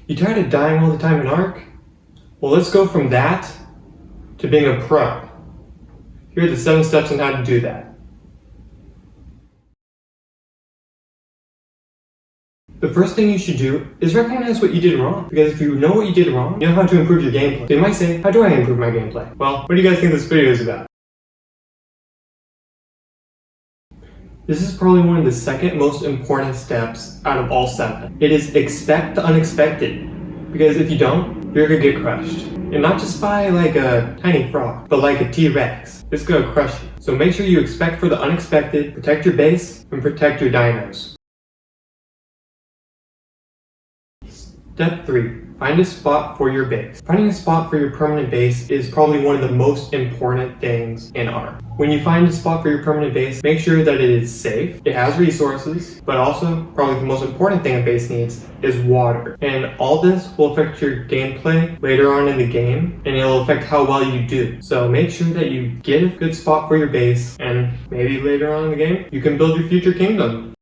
You tired of dying all the time in Ark? Well, let's go from that to being a pro. Here are the 7 steps on how to do that. The first thing you should do is recognize what you did wrong. Because if you know what you did wrong, you know how to improve your gameplay. So you might say, how do I improve my gameplay? Well, what do you guys think this video is about? This is probably one of the second most important steps out of all 7. It is expect the unexpected. Because if you don't, you're gonna get crushed. And not just by like a tiny frog, but like a T-Rex. It's gonna crush you. So make sure you expect for the unexpected, protect your base, and protect your dinos. Step 3. Find a spot for your base. Finding a spot for your permanent base is probably one of the most important things in Ark. When you find a spot for your permanent base, make sure that it is safe, it has resources, but also, probably the most important thing a base needs is water. And all this will affect your gameplay later on in the game, and it'll affect how well you do. So make sure that you get a good spot for your base, and maybe later on in the game, you can build your future kingdom.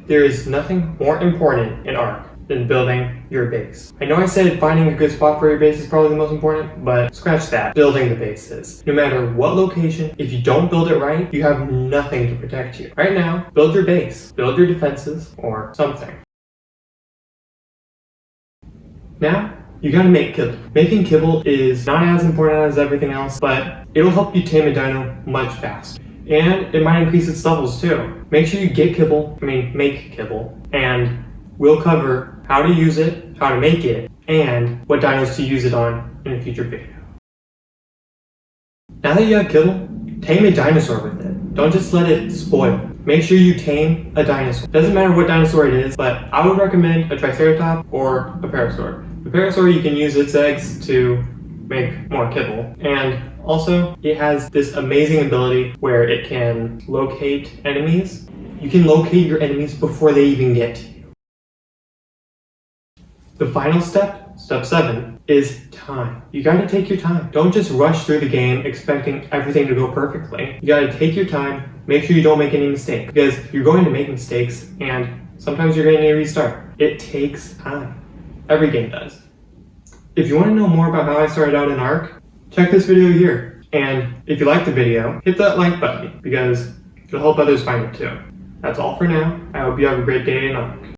There is nothing more important in Ark than building your base. I know I said finding a good spot for your base is probably the most important, but scratch that. Building the base is. No matter what location, if you don't build it right, you have nothing to protect you. Right now, build your base. Build your defenses or something. Now, you gotta make kibble. Making kibble is not as important as everything else, but it'll help you tame a dino much faster. And it might increase its levels too. Make sure you get kibble, make kibble, and we'll cover how to use it, how to make it, and what dinos to use it on in a future video. Now that you have kibble, tame a dinosaur with it. Don't just let it spoil. Make sure you tame a dinosaur. Doesn't matter what dinosaur it is, but I would recommend a triceratops or a parasaur. The parasaur, you can use its eggs to make more kibble, and also it has this amazing ability where it can locate enemies. You can locate your enemies before they even get to you. The final step, step 7, is time. You gotta take your time. Don't just rush through the game expecting everything to go perfectly. You gotta take your time, make sure you don't make any mistakes, because you're going to make mistakes and sometimes you're going to need to restart. It takes time. Every game does. If you want to know more about how I started out in Ark, check this video here. And if you liked the video, hit that like button because it'll help others find it too. That's all for now. I hope you have a great day in Ark.